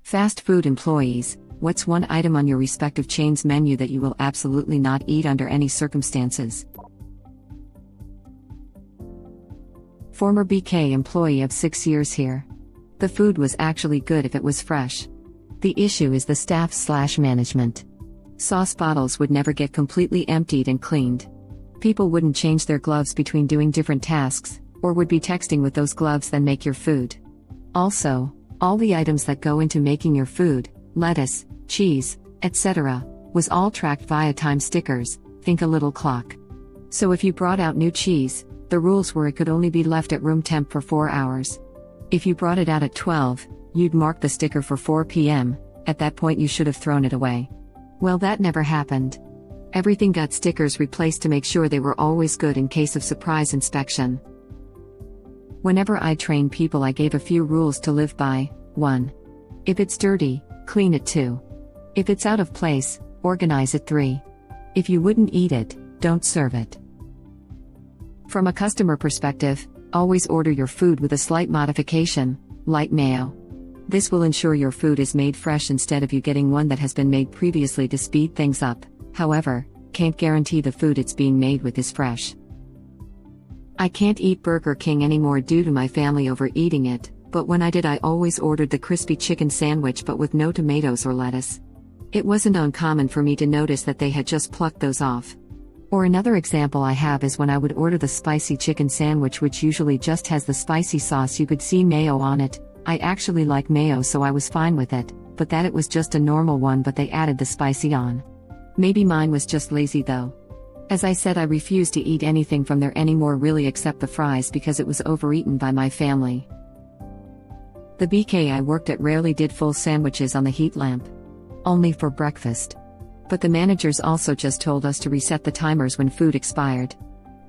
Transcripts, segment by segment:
Fast food employees, what's one item on your respective chain's menu that you will absolutely not eat under any circumstances? Former BK employee of 6 years here. The food was actually good if it was fresh. The issue is the staff/management. Sauce bottles would never get completely emptied and cleaned. People wouldn't change their gloves between doing different tasks, or would be texting with those gloves then make your food. Also, all the items that go into making your food, lettuce, cheese, etc., was all tracked via time stickers, think a little clock. So if you brought out new cheese, the rules were it could only be left at room temp for 4 hours. If you brought it out at 12, you'd mark the sticker for 4 p.m., at that point you should have thrown it away. Well, that never happened. Everything got stickers replaced to make sure they were always good in case of surprise inspection. Whenever I train people, I gave a few rules to live by. 1. If it's dirty, clean it. 2. If it's out of place, organize it. 3. If you wouldn't eat it, don't serve it. From a customer perspective, always order your food with a slight modification, light mayo. This will ensure your food is made fresh instead of you getting one that has been made previously to speed things up. However, can't guarantee the food it's being made with is fresh. I can't eat Burger King anymore due to my family overeating it, but when I did, I always ordered the crispy chicken sandwich but with no tomatoes or lettuce. It wasn't uncommon for me to notice that they had just plucked those off. Or another example I have is when I would order the spicy chicken sandwich, which usually just has the spicy sauce, you could see mayo on it. I actually like mayo, so I was fine with it, but that it was just a normal one but they added the spicy on. Maybe mine was just lazy though. As I said, I refused to eat anything from there anymore really except the fries because it was overeaten by my family. The BK I worked at rarely did full sandwiches on the heat lamp. Only for breakfast. But the managers also just told us to reset the timers when food expired.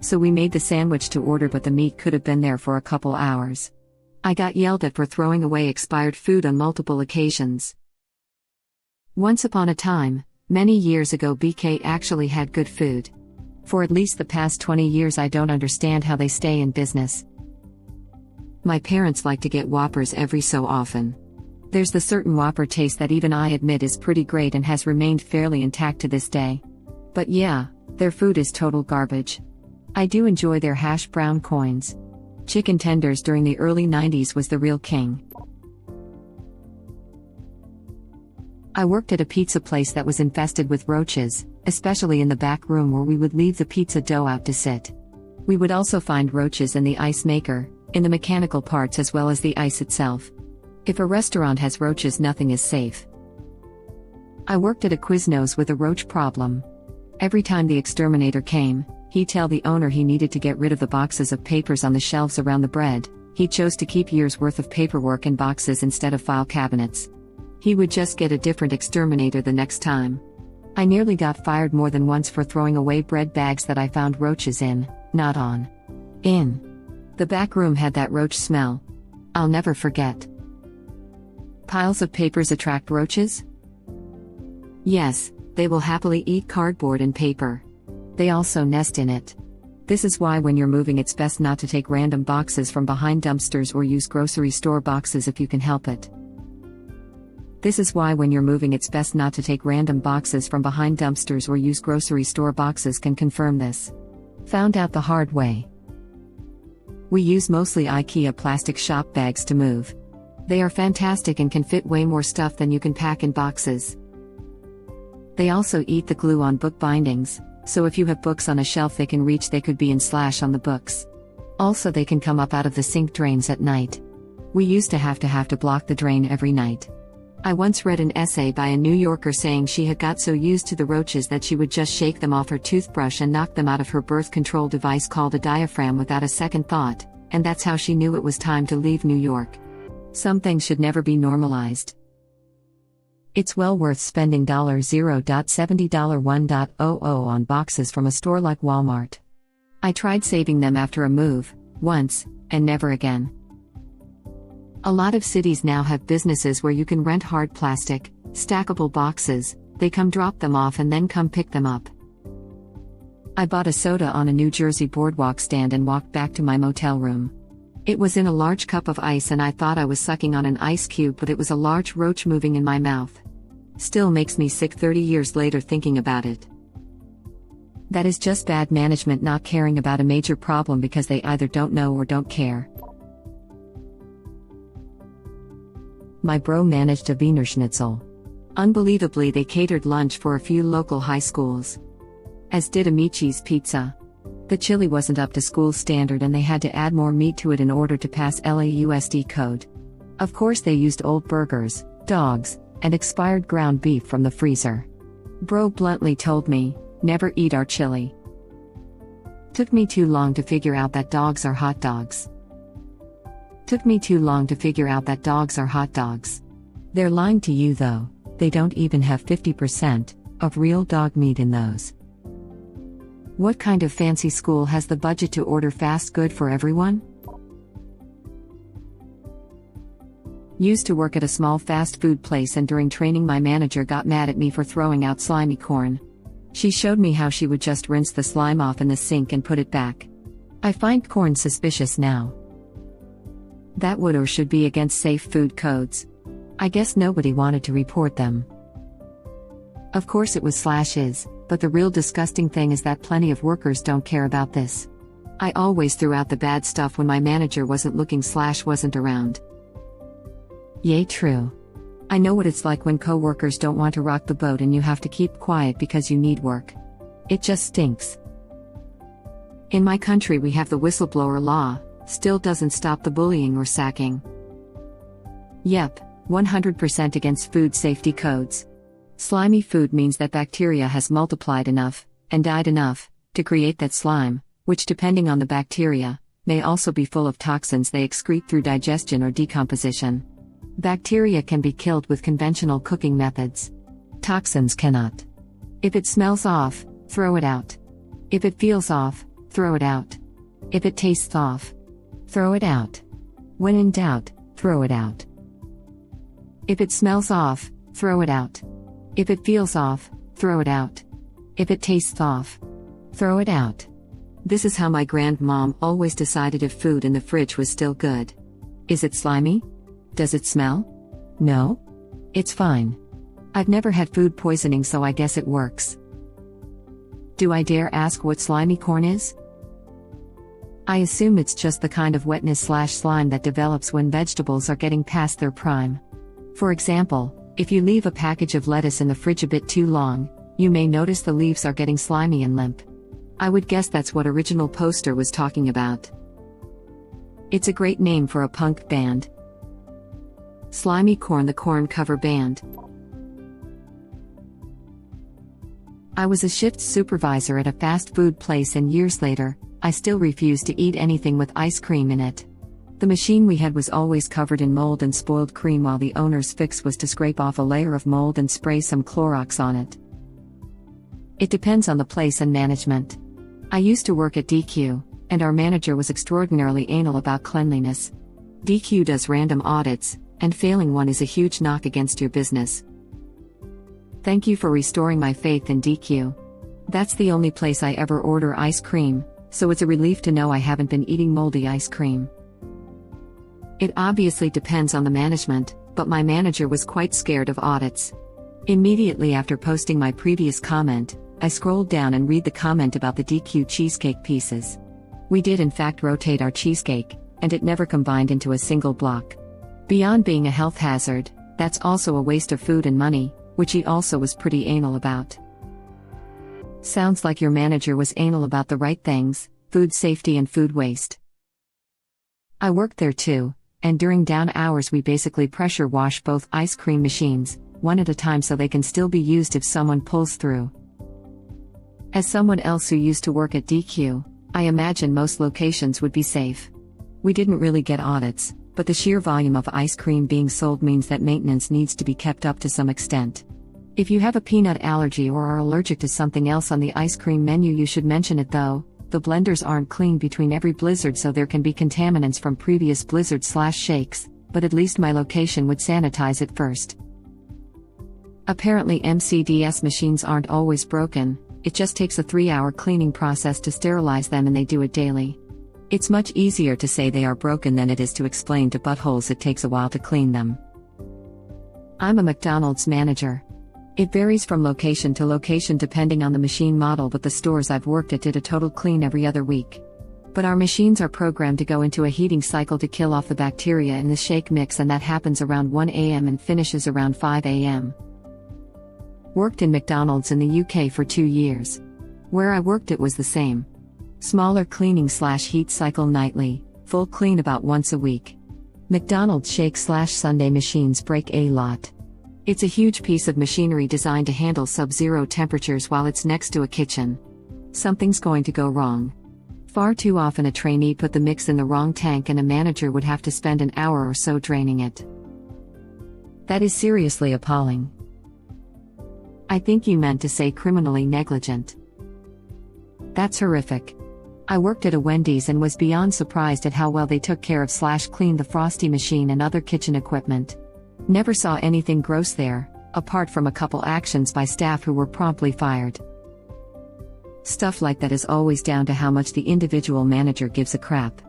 So we made the sandwich to order, but the meat could have been there for a couple hours. I got yelled at for throwing away expired food on multiple occasions. Once upon a time, many years ago, BK actually had good food. For at least the past 20 years I don't understand how they stay in business. My parents like to get Whoppers every so often. There's the certain Whopper taste that even I admit is pretty great and has remained fairly intact to this day. But yeah, their food is total garbage. I do enjoy their hash brown coins. Chicken tenders during the early 90s was the real king. I worked at a pizza place that was infested with roaches, especially in the back room where we would leave the pizza dough out to sit. We would also find roaches in the ice maker, in the mechanical parts as well as the ice itself. If a restaurant has roaches, nothing is safe. I worked at a Quiznos with a roach problem. Every time the exterminator came, he'd tell the owner he needed to get rid of the boxes of papers on the shelves around the bread. He chose to keep years' worth of paperwork in boxes instead of file cabinets. He would just get a different exterminator the next time. I nearly got fired more than once for throwing away bread bags that I found roaches in, not on. In. The back room had that roach smell. I'll never forget. Piles of papers attract roaches? Yes, they will happily eat cardboard and paper. They also nest in it. This is why when you're moving, it's best not to take random boxes from behind dumpsters or use grocery store boxes if you can help it. This is why when you're moving, it's best not to take random boxes from behind dumpsters or use grocery store boxes. Can confirm this. Found out the hard way. We use mostly IKEA plastic shop bags to move. They are fantastic and can fit way more stuff than you can pack in boxes. They also eat the glue on book bindings, so if you have books on a shelf they can reach, they could be in slash on the books. Also, they can come up out of the sink drains at night. We used to have to block the drain every night. I once read an essay by a New Yorker saying she had got so used to the roaches that she would just shake them off her toothbrush and knock them out of her birth control device called a diaphragm without a second thought, and that's how she knew it was time to leave New York. Some things should never be normalized. It's well worth spending $0.70 $1.00 on boxes from a store like Walmart. I tried saving them after a move, once, and never again. A lot of cities now have businesses where you can rent hard plastic, stackable boxes. They come drop them off and then come pick them up. I bought a soda on a New Jersey boardwalk stand and walked back to my motel room. It was in a large cup of ice and I thought I was sucking on an ice cube, but it was a large roach moving in my mouth. Still makes me sick 30 years later thinking about it. That is just bad management not caring about a major problem because they either don't know or don't care. My bro managed a Wiener Schnitzel. Unbelievably, they catered lunch for a few local high schools. As did Amici's Pizza. The chili wasn't up to school standard and they had to add more meat to it in order to pass LAUSD code. Of course they used old burgers, dogs, and expired ground beef from the freezer. Bro bluntly told me, never eat our chili. Took me too long to figure out that dogs are hot dogs. They're lying to you though, they don't even have 50% of real dog meat in those. What kind of fancy school has the budget to order fast food for everyone? Used to work at a small fast food place, and during training my manager got mad at me for throwing out slimy corn. She showed me how she would just rinse the slime off in the sink and put it back. I find corn suspicious now. That would or should be against safe food codes. I guess nobody wanted to report them. Of course it was/is, but the real disgusting thing is that plenty of workers don't care about this. I always threw out the bad stuff when my manager wasn't looking/wasn't around. Yay, true. I know what it's like when co-workers don't want to rock the boat and you have to keep quiet because you need work. It just stinks. In my country we have the whistleblower law, still doesn't stop the bullying or sacking. Yep, 100% against food safety codes. Slimy food means that bacteria has multiplied enough, and died enough, to create that slime, which depending on the bacteria, may also be full of toxins they excrete through digestion or decomposition. Bacteria can be killed with conventional cooking methods. Toxins cannot. If it smells off, throw it out. If it feels off, throw it out. If it tastes off, throw it out. When in doubt, throw it out. If it smells off, throw it out. If it feels off, throw it out. If it tastes off, throw it out. This is how my grandmom always decided if food in the fridge was still good. Is it slimy? Does it smell? No? It's fine. I've never had food poisoning, so I guess it works. Do I dare ask what slimy corn is? I assume it's just the kind of wetness/slime that develops when vegetables are getting past their prime. For example, if you leave a package of lettuce in the fridge a bit too long, you may notice the leaves are getting slimy and limp. I would guess that's what original poster was talking about. It's a great name for a punk band. Slimy Corn, the Corn cover band. I was a shift supervisor at a fast food place, and years later, I still refused to eat anything with ice cream in it. The machine we had was always covered in mold and spoiled cream, while the owner's fix was to scrape off a layer of mold and spray some Clorox on it. It depends on the place and management. I used to work at DQ, and our manager was extraordinarily anal about cleanliness. DQ does random audits, and failing one is a huge knock against your business. Thank you for restoring my faith in DQ. That's the only place I ever order ice cream, so it's a relief to know I haven't been eating moldy ice cream. It obviously depends on the management, but my manager was quite scared of audits. Immediately after posting my previous comment, I scrolled down and read the comment about the DQ cheesecake pieces. We did in fact rotate our cheesecake, and it never combined into a single block. Beyond being a health hazard, that's also a waste of food and money, which he also was pretty anal about. Sounds like your manager was anal about the right things, food safety and food waste. I worked there too, and during down hours we basically pressure wash both ice cream machines, one at a time, so they can still be used if someone pulls through. As someone else who used to work at DQ, I imagine most locations would be safe. We didn't really get audits, but the sheer volume of ice cream being sold means that maintenance needs to be kept up to some extent. If you have a peanut allergy or are allergic to something else on the ice cream menu, you should mention it though. The blenders aren't clean between every blizzard, so there can be contaminants from previous blizzard/shakes, but at least my location would sanitize it first. Apparently MCDS machines aren't always broken, it just takes a 3-hour cleaning process to sterilize them, and they do it daily. It's much easier to say they are broken than it is to explain to buttholes it takes a while to clean them. I'm a McDonald's manager. It varies from location to location depending on the machine model, but the stores I've worked at did a total clean every other week. But our machines are programmed to go into a heating cycle to kill off the bacteria in the shake mix, and that happens around 1 a.m. and finishes around 5 a.m. Worked in McDonald's in the UK for 2 years. Where I worked it was the same. Smaller cleaning/heat cycle nightly, full clean about once a week. McDonald's shake/Sunday machines break a lot. It's a huge piece of machinery designed to handle sub-zero temperatures while it's next to a kitchen. Something's going to go wrong. Far too often a trainee put the mix in the wrong tank and a manager would have to spend an hour or so draining it. That is seriously appalling. I think you meant to say criminally negligent. That's horrific. I worked at a Wendy's and was beyond surprised at how well they took care of cleaned the Frosty machine and other kitchen equipment. Never saw anything gross there, apart from a couple actions by staff who were promptly fired. Stuff like that is always down to how much the individual manager gives a crap.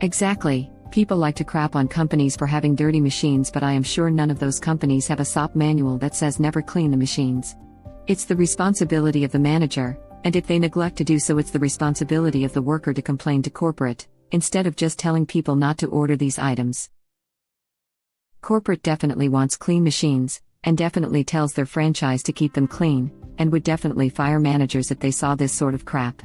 Exactly, people like to crap on companies for having dirty machines, but I am sure none of those companies have a SOP manual that says never clean the machines. It's the responsibility of the manager, and if they neglect to do so, it's the responsibility of the worker to complain to corporate, instead of just telling people not to order these items. Corporate definitely wants clean machines, and definitely tells their franchise to keep them clean, and would definitely fire managers if they saw this sort of crap.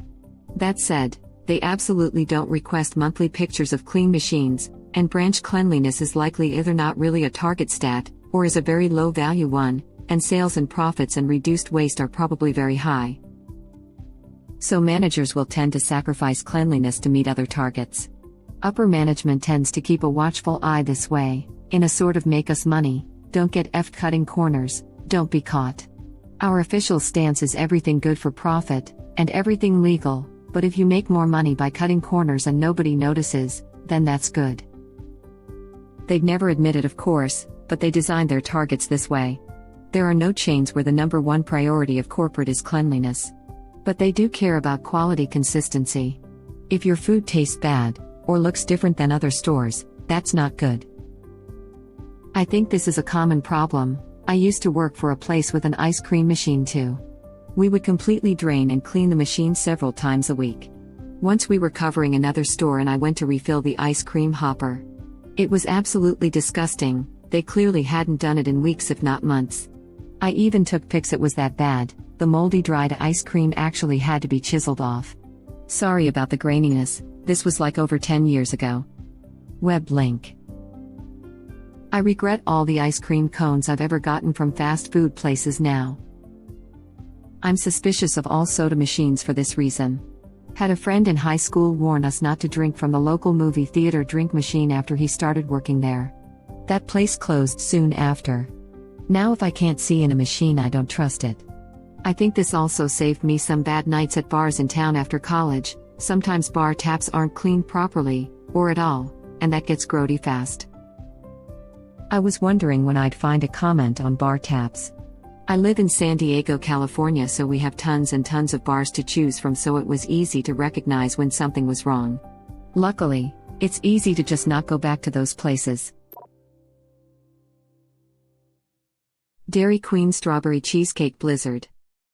That said, they absolutely don't request monthly pictures of clean machines, and branch cleanliness is likely either not really a target stat, or is a very low value one, and sales and profits and reduced waste are probably very high. So managers will tend to sacrifice cleanliness to meet other targets. Upper management tends to keep a watchful eye this way, in a sort of make us money, don't get effed cutting corners, don't be caught. Our official stance is everything good for profit, and everything legal, but if you make more money by cutting corners and nobody notices, then that's good. They'd never admit it, of course, but they designed their targets this way. There are no chains where the number one priority of corporate is cleanliness. But they do care about quality consistency. If your food tastes bad, or looks different than other stores, that's not good. I think this is a common problem. I used to work for a place with an ice cream machine too. We would completely drain and clean the machine several times a week. Once we were covering another store and I went to refill the ice cream hopper. It was absolutely disgusting. They clearly hadn't done it in weeks if not months. I even took pics, it was that bad. The moldy dried ice cream actually had to be chiseled off. Sorry about the graininess, this was like over 10 years ago. Web link. I regret all the ice cream cones I've ever gotten from fast food places now. I'm suspicious of all soda machines for this reason. Had a friend in high school warn us not to drink from the local movie theater drink machine after he started working there. That place closed soon after. Now if I can't see in a machine, I don't trust it. I think this also saved me some bad nights at bars in town after college. Sometimes bar taps aren't cleaned properly, or at all, and that gets grody fast. I was wondering when I'd find a comment on bar taps. I live in San Diego, California, so we have tons and tons of bars to choose from, so it was easy to recognize when something was wrong. Luckily, it's easy to just not go back to those places. Dairy Queen Strawberry Cheesecake Blizzard.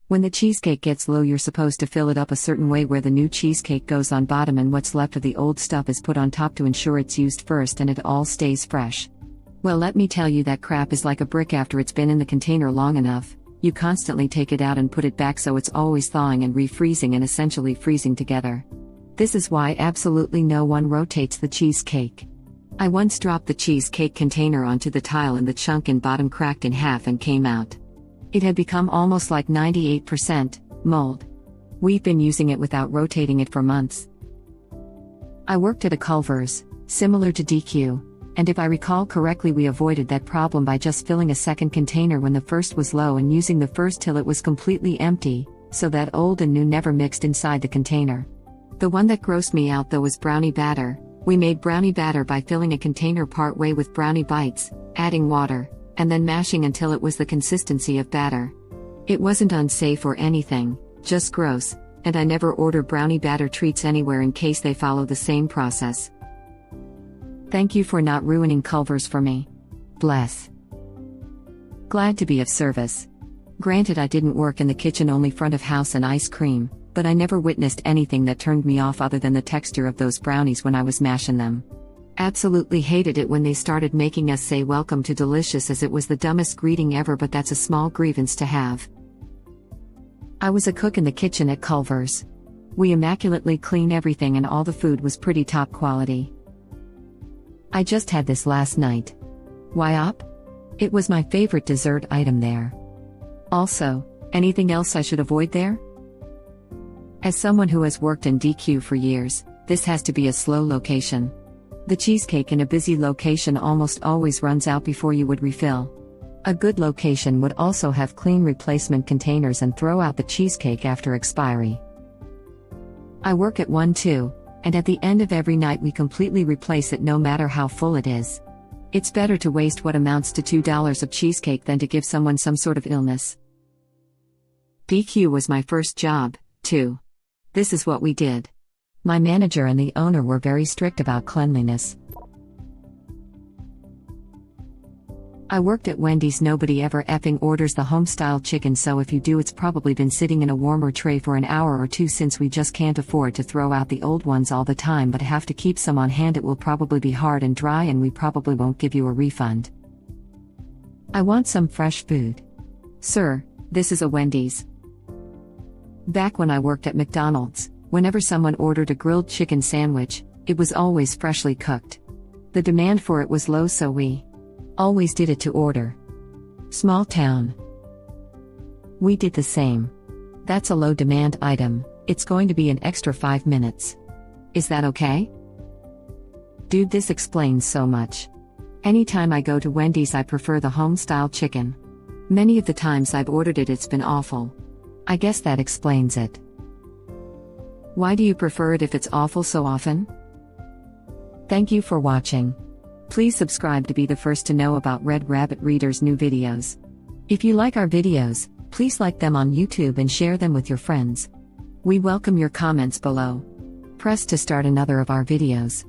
When the cheesecake gets low, you're supposed to fill it up a certain way where the new cheesecake goes on bottom and what's left of the old stuff is put on top to ensure it's used first and it all stays fresh. Well, let me tell you, that crap is like a brick after it's been in the container long enough. You constantly take it out and put it back, so it's always thawing and refreezing and essentially freezing together. This is why absolutely no one rotates the cheesecake. I once dropped the cheesecake container onto the tile and the chunk in bottom cracked in half and came out. It had become almost like 98% mold. We've been using it without rotating it for months. I worked at a Culver's, similar to DQ, and if I recall correctly, we avoided that problem by just filling a second container when the first was low and using the first till it was completely empty, so that old and new never mixed inside the container. The one that grossed me out though was brownie batter. We made brownie batter by filling a container part way with brownie bites, adding water, and then mashing until it was the consistency of batter. It wasn't unsafe or anything, just gross, And I never order brownie batter treats anywhere in case they follow the same process. Thank you for not ruining Culver's for me. Bless. Glad to be of service. Granted, I didn't work in the kitchen, only front of house and ice cream, but I never witnessed anything that turned me off other than the texture of those brownies when I was mashing them. Absolutely hated it when they started making us say welcome to delicious, as it was the dumbest greeting ever, but that's a small grievance to have. I was a cook in the kitchen at Culver's. We immaculately clean everything and all the food was pretty top quality. I just had this last night. Why op? It was my favorite dessert item there. Also, anything else I should avoid there? As someone who has worked in DQ for years, this has to be a slow location. The cheesecake in a busy location almost always runs out before you would refill. A good location would also have clean replacement containers and throw out the cheesecake after expiry. I work at one too, and at the end of every night we completely replace it no matter how full it is. It's better to waste what amounts to $2 of cheesecake than to give someone some sort of illness. DQ was my first job, too. This is what we did. My manager and the owner were very strict about cleanliness. I worked at Wendy's. Nobody ever effing orders the home-style chicken, so if you do, it's probably been sitting in a warmer tray for an hour or two, since we just can't afford to throw out the old ones all the time but have to keep some on hand. It will probably be hard and dry and we probably won't give you a refund. I want some fresh food. Sir, this is a Wendy's. Back when I worked at McDonald's, whenever someone ordered a grilled chicken sandwich, it was always freshly cooked. The demand for it was low, so we always did it to order. Small town. We did the same. That's a low demand item, it's going to be an extra 5 minutes. Is that okay? Dude, this explains so much. Anytime I go to Wendy's, I prefer the home-style chicken. Many of the times I've ordered it, it's been awful. I guess that explains it. Why do you prefer it if it's awful so often? Thank you for watching. Please subscribe to be the first to know about Red Rabbit Reader's new videos. If you like our videos, please like them on YouTube and share them with your friends. We welcome your comments below. Press to start another of our videos.